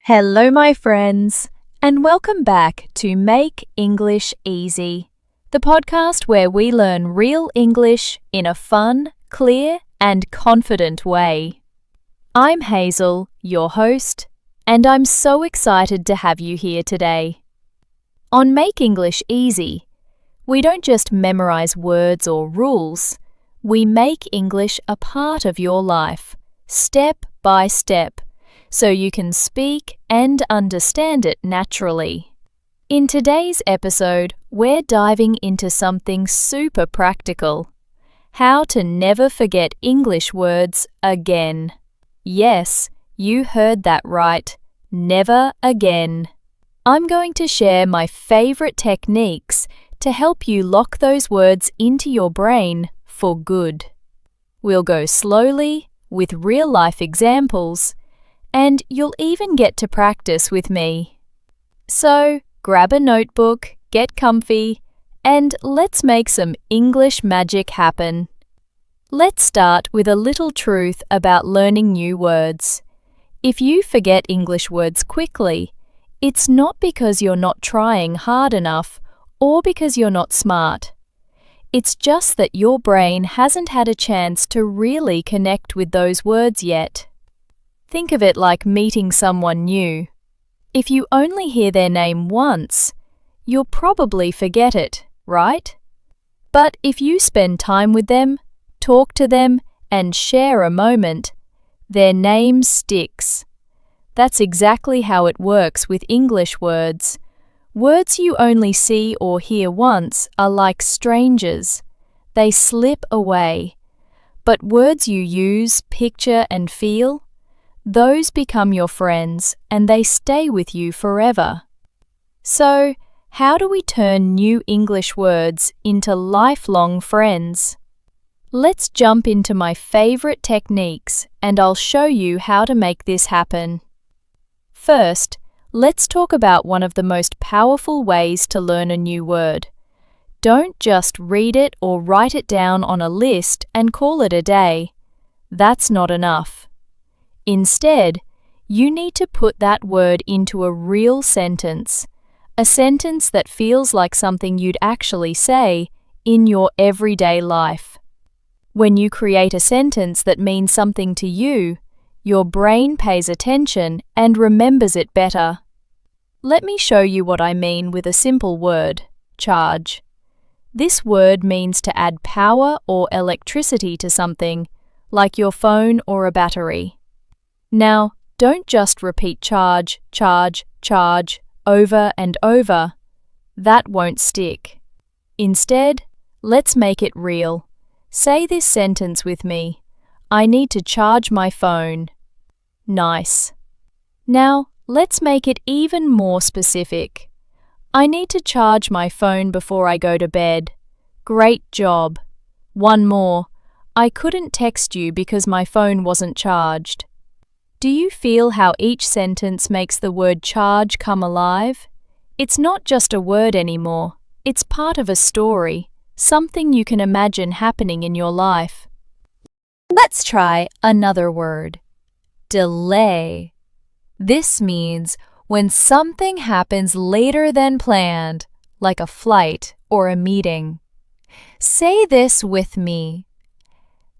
Hello, my friends, and welcome back to Make English Easy, the podcast where we learn real English in a fun, clear, and confident way. I'm Hazel, your host, and I'm so excited to have you here today. On Make English Easy, we don't just memorize words or rules, we make English a part of your life, step by step, so you can speak and understand it naturally. In today's episode, we're diving into something super practical: how to never forget English words again. Yes, you heard that right. Never again. I'm going to share my favorite techniques to help you lock those words into your brain for good. We'll go slowly, with real-life examples, and you'll even get to practice with me. So, grab a notebook, get comfy, and let's make some English magic happen. Let's start with a little truth about learning new words. If you forget English words quickly, it's not because you're not trying hard enough or because you're not smart. It's just that your brain hasn't had a chance to really connect with those words yet. Think of it like meeting someone new. If you only hear their name once, you'll probably forget it, right? But if you spend time with them, talk to them, and share a moment, their name sticks. That's exactly how it works with English words. Words you only see or hear once are like strangers. They slip away. But words you use, picture, and feel, those become your friends and they stay with you forever. So, how do we turn new English words into lifelong friends? Let's jump into my favorite techniques and I'll show you how to make this happen. First, let's talk about one of the most powerful ways to learn a new word. Don't just read it or write it down on a list and call it a day. That's not enough. Instead, you need to put that word into a real sentence, a sentence that feels like something you'd actually say in your everyday life. When you create a sentence that means something to you, your brain pays attention and remembers it better. Let me show you what I mean with a simple word: charge. This word means to add power or electricity to something, like your phone or a battery. Now, don't just repeat charge, charge, charge over and over. That won't stick. Instead, let's make it real. Say this sentence with me: I need to charge my phone. Nice. Now, let's make it even more specific. I need to charge my phone before I go to bed. Great job. One more. I couldn't text you because my phone wasn't charged. Do you feel how each sentence makes the word charge come alive? It's not just a word anymore. It's part of a story, something you can imagine happening in your life. Let's try another word: delay. This means when something happens later than planned, like a flight or a meeting. Say this with me: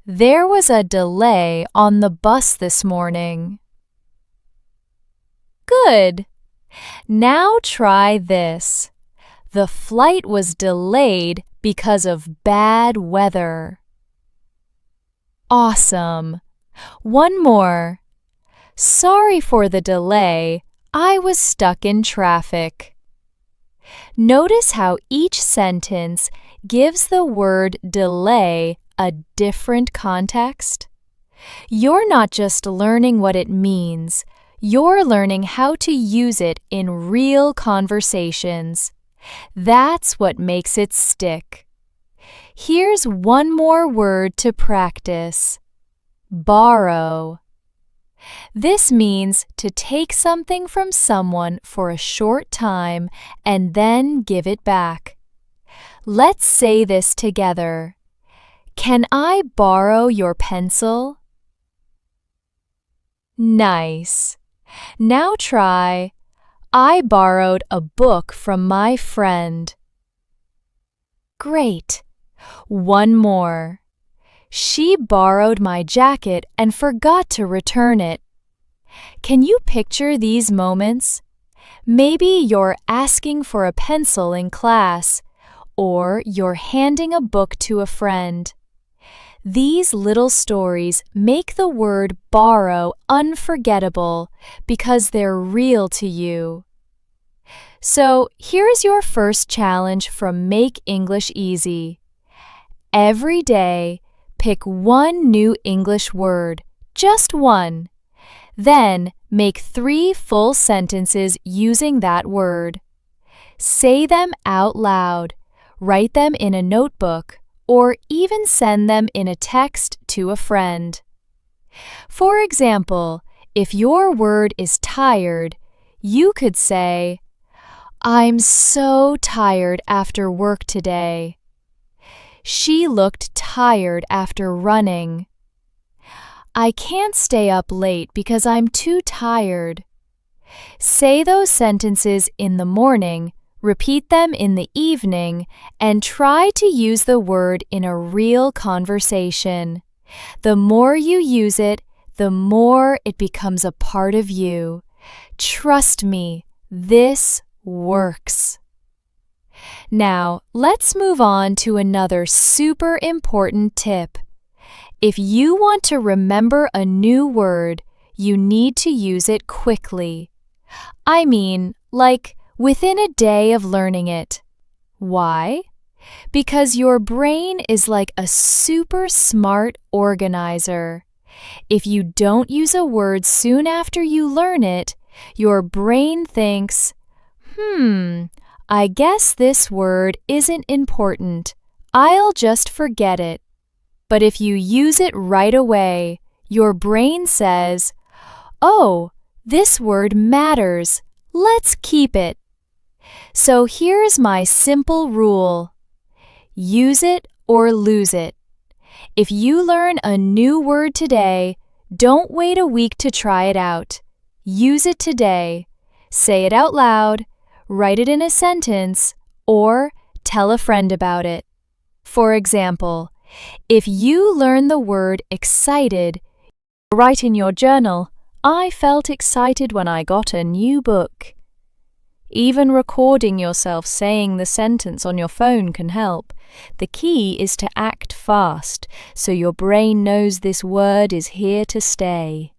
there was a delay on the bus this morning. Good. Now try this: the flight was delayed because of bad weather. Awesome. One more. Sorry for the delay. I was stuck in traffic. Notice how each sentence gives the word delay a different context. You're not just learning what it means, you're learning how to use it in real conversations. That's what makes it stick. Here's one more word to practice: borrow. This means to take something from someone for a short time and then give it back. Let's say this together. Can I borrow your pencil? Nice. Now try, I borrowed a book from my friend. Great. One more. She borrowed my jacket and forgot to return it. Can you picture these moments? Maybe you're asking for a pencil in class, or you're handing a book to a friend. These little stories make the word borrow unforgettable because they're real to you. So here's your first challenge from Make English Easy. Every day, pick one new English word, just one. Then make 3 full sentences using that word. Say them out loud, write them in a notebook, or even send them in a text to a friend. For example, if your word is tired, you could say, I'm so tired after work today. She looked tired after running. I can't stay up late because I'm too tired. Say those sentences in the morning, repeat them in the evening, and try to use the word in a real conversation. The more you use it, the more it becomes a part of you. Trust me, this works. Now, let's move on to another super important tip. If you want to remember a new word, you need to use it quickly. I mean, like within a day of learning it. Why? Because your brain is like a super smart organizer. If you don't use a word soon after you learn it, your brain thinks, I guess this word isn't important. I'll just forget it. But if you use it right away, your brain says, oh, this word matters. Let's keep it. So here's my simple rule. Use it or lose it. If you learn a new word today, don't wait a week to try it out. Use it today. Say it out loud, write it in a sentence, or tell a friend about it. For example, if you learn the word excited, write in your journal, I felt excited when I got a new book. Even recording yourself saying the sentence on your phone can help. The key is to act fast, so your brain knows this word is here to stay.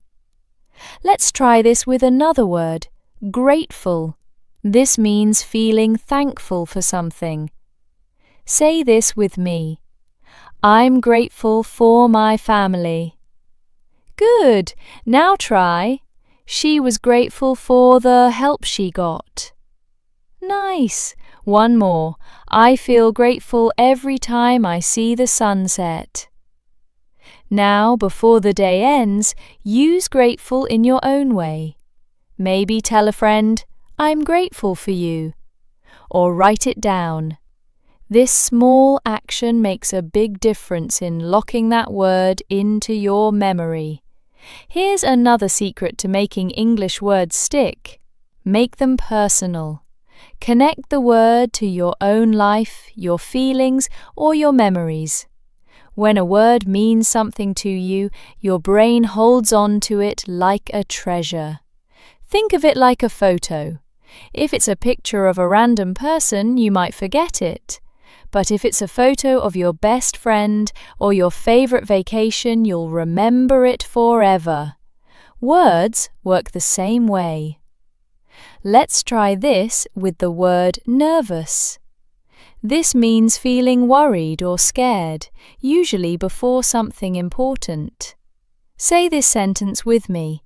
Let's try this with another word, grateful. This means feeling thankful for something. Say this with me. I'm grateful for my family. Good. Now try. She was grateful for the help she got. Nice. One more. I feel grateful every time I see the sunset. Now, before the day ends, use grateful in your own way. Maybe tell a friend, I'm grateful for you. Or write it down. This small action makes a big difference in locking that word into your memory. Here's another secret to making English words stick. Make them personal. Connect the word to your own life, your feelings, or your memories. When a word means something to you, your brain holds on to it like a treasure. Think of it like a photo. If it's a picture of a random person, you might forget it. But if it's a photo of your best friend or your favorite vacation, you'll remember it forever. Words work the same way. Let's try this with the word nervous. This means feeling worried or scared, usually before something important. Say this sentence with me.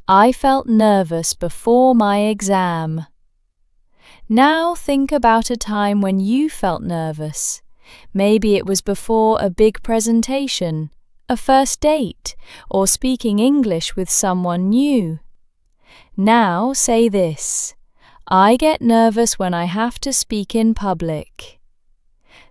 I felt nervous before my exam. Now think about a time when you felt nervous. Maybe it was before a big presentation, a first date, or speaking English with someone new. Now say this. I get nervous when I have to speak in public.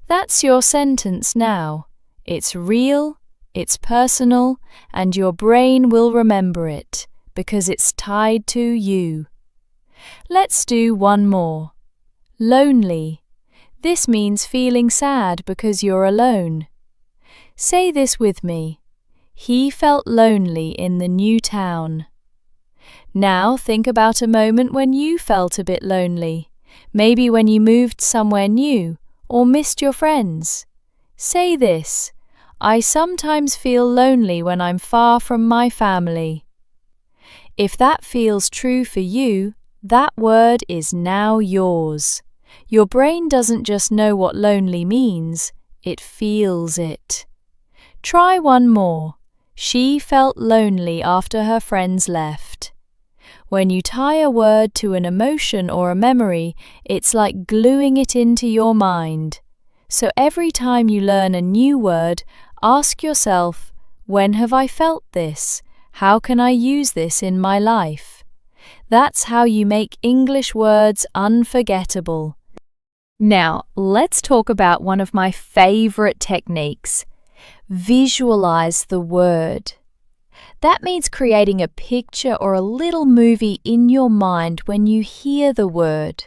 That's your sentence now. It's real, it's personal, and your brain will remember it because it's tied to you. Let's do one more. Lonely. This means feeling sad because you're alone. Say this with me. He felt lonely in the new town. Now think about a moment when you felt a bit lonely. Maybe when you moved somewhere new or missed your friends. Say this. I sometimes feel lonely when I'm far from my family. If that feels true for you, that word is now yours. Your brain doesn't just know what lonely means, it feels it. Try one more. She felt lonely after her friends left. When you tie a word to an emotion or a memory, it's like gluing it into your mind. So every time you learn a new word, ask yourself, when have I felt this? How can I use this in my life? That's how you make English words unforgettable. Now, let's talk about one of my favorite techniques. Visualize the word. That means creating a picture or a little movie in your mind when you hear the word.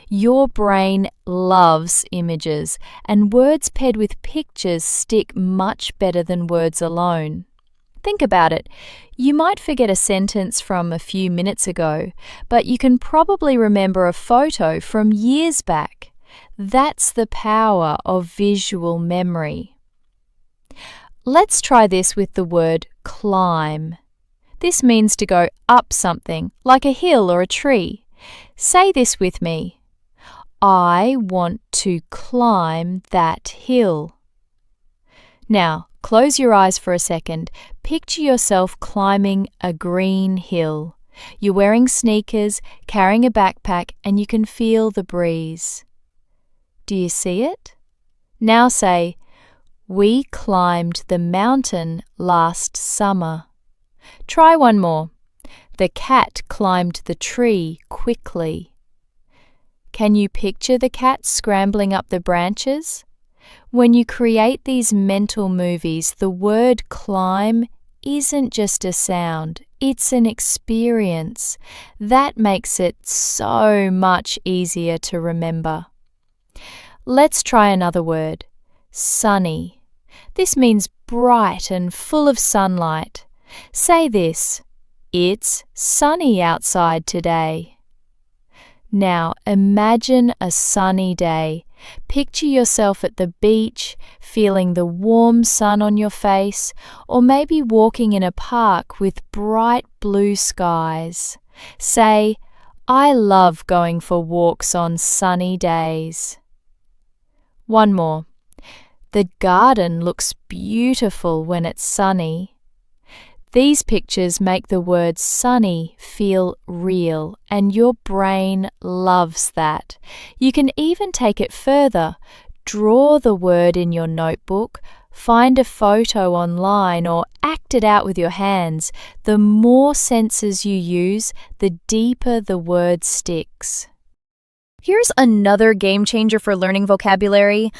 Your brain loves images, and words paired with pictures stick much better than words alone. Think about it. You might forget a sentence from a few minutes ago, but you can probably remember a photo from years back. That's the power of visual memory. Let's try this with the word climb. This means to go up something, like a hill or a tree. Say this with me. I want to climb that hill. Now, close your eyes for a second. Picture yourself climbing a green hill. You're wearing sneakers, carrying a backpack, and you can feel the breeze. Do you see it? Now say, we climbed the mountain last summer. Try one more. The cat climbed the tree quickly. Can you picture the cat scrambling up the branches? When you create these mental movies, the word climb isn't just a sound, it's an experience. That makes it so much easier to remember. Let's try another word. Sunny. This means bright and full of sunlight. Say this. It's sunny outside today. Now imagine a sunny day. Picture yourself at the beach, feeling the warm sun on your face, or maybe walking in a park with bright blue skies. Say, I love going for walks on sunny days. One more. The garden looks beautiful when it's sunny. These pictures make the word sunny feel real, and your brain loves that. You can even take it further. Draw the word in your notebook, find a photo online, or act it out with your hands. The more senses you use, the deeper the word sticks. Here's another game changer for learning vocabulary.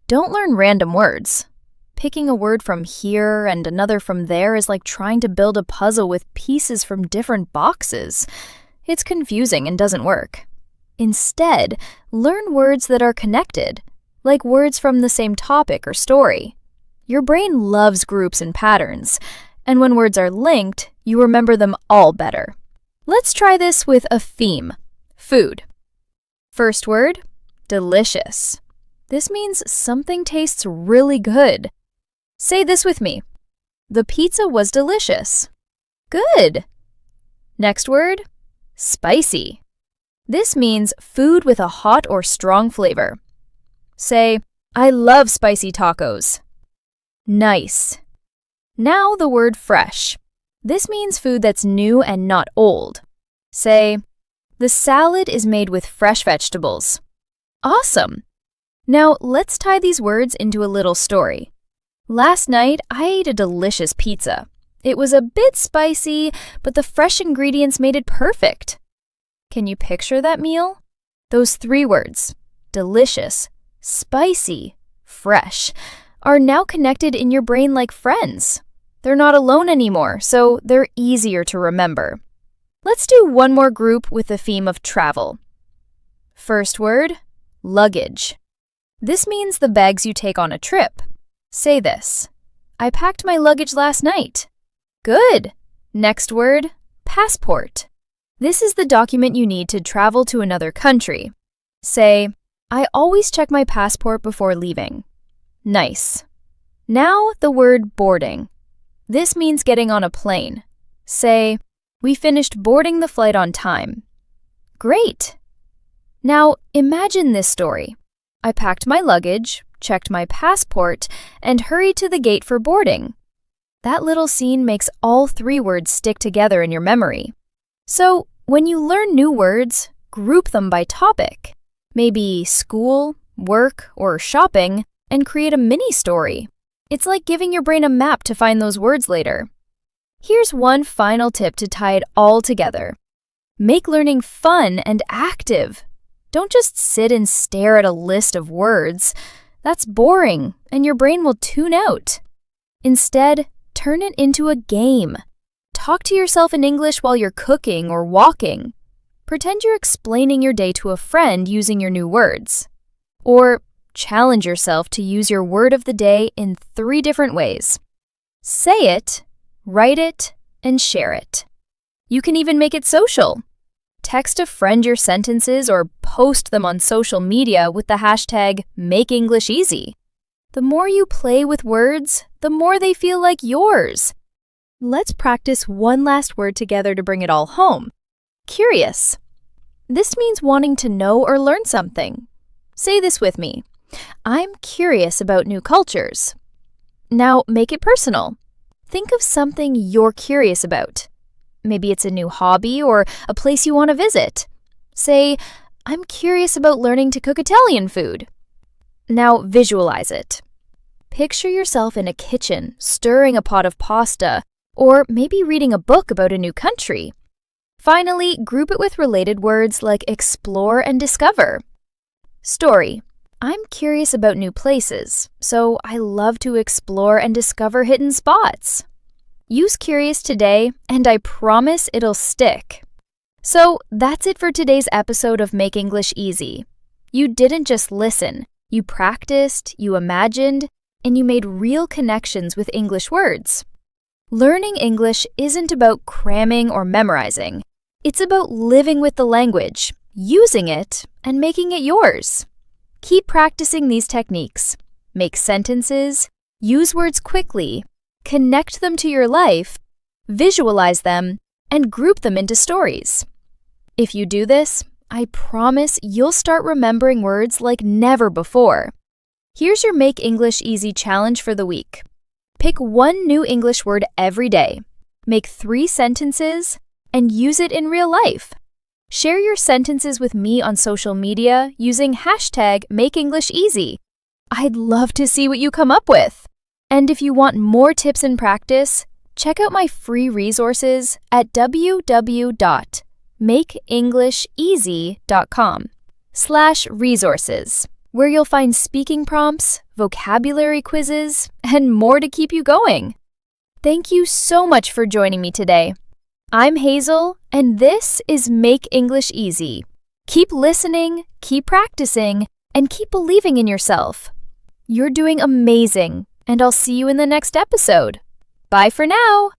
Don't learn random words. Picking a word from here and another from there is like trying to build a puzzle with pieces from different boxes. It's confusing and doesn't work. Instead, learn words that are connected, like words from the same topic or story. Your brain loves groups and patterns, and when words are linked, you remember them all better. Let's try this with a theme: food. First word, delicious. This means something tastes really good. Say this with me. The pizza was delicious. Good. Next word, spicy. This means food with a hot or strong flavor. Say, I love spicy tacos. Nice. Now the word fresh. This means food that's new and not old. Say, the salad is made with fresh vegetables. Awesome. Now let's tie these words into a little story. Last night, I ate a delicious pizza. It was a bit spicy, but the fresh ingredients made it perfect. Can you picture that meal? Those three words, delicious, spicy, fresh, are now connected in your brain like friends. They're not alone anymore, so they're easier to remember. Let's do one more group with the theme of travel. First word, luggage. This means the bags you take on a trip. Say this. I packed my luggage last night. Good. Next word, passport. This is the document you need to travel to another country. Say, I always check my passport before leaving. Nice. Now the word boarding. This means getting on a plane. Say, we finished boarding the flight on time. Great. Now imagine this story. I packed my luggage, checked my passport, and hurried to the gate for boarding. That little scene makes all 3 words stick together in your memory. So, when you learn new words, group them by topic. Maybe school, work, or shopping, and create a mini story. It's like giving your brain a map to find those words later. Here's one final tip to tie it all together. Make learning fun and active. Don't just sit and stare at a list of words. That's boring, and your brain will tune out. Instead, turn it into a game. Talk to yourself in English while you're cooking or walking. Pretend you're explaining your day to a friend using your new words. Or challenge yourself to use your word of the day in 3 different ways. Say it, write it, and share it. You can even make it social. Text a friend your sentences or post them on social media with the hashtag #MakeEnglishEasy. The more you play with words, the more they feel like yours. Let's practice one last word together to bring it all home. Curious. This means wanting to know or learn something. Say this with me. I'm curious about new cultures. Now make it personal. Think of something you're curious about. Maybe it's a new hobby or a place you want to visit. Say, I'm curious about learning to cook Italian food. Now visualize it. Picture yourself in a kitchen, stirring a pot of pasta, or maybe reading a book about a new country. Finally, group it with related words like explore and discover. Story. I'm curious about new places, so I love to explore and discover hidden spots. Use curious today, and I promise it'll stick. So that's it for today's episode of Make English Easy. You didn't just listen. You practiced, you imagined, and you made real connections with English words. Learning English isn't about cramming or memorizing. It's about living with the language, using it, and making it yours. Keep practicing these techniques. Make sentences, use words quickly, connect them to your life, visualize them, and group them into stories. If you do this, I promise you'll start remembering words like never before. Here's your Make English Easy challenge for the week. Pick one new English word every day, make 3 sentences, and use it in real life. Share your sentences with me on social media using hashtag #MakeEnglishEasy. I'd love to see what you come up with. And if you want more tips and practice, check out my free resources at www.makeenglisheasy.com/resources, where you'll find speaking prompts, vocabulary quizzes, and more to keep you going. Thank you so much for joining me today. I'm Hazel, and this is Make English Easy. Keep listening, keep practicing, and keep believing in yourself. You're doing amazing, and I'll see you in the next episode. Bye for now!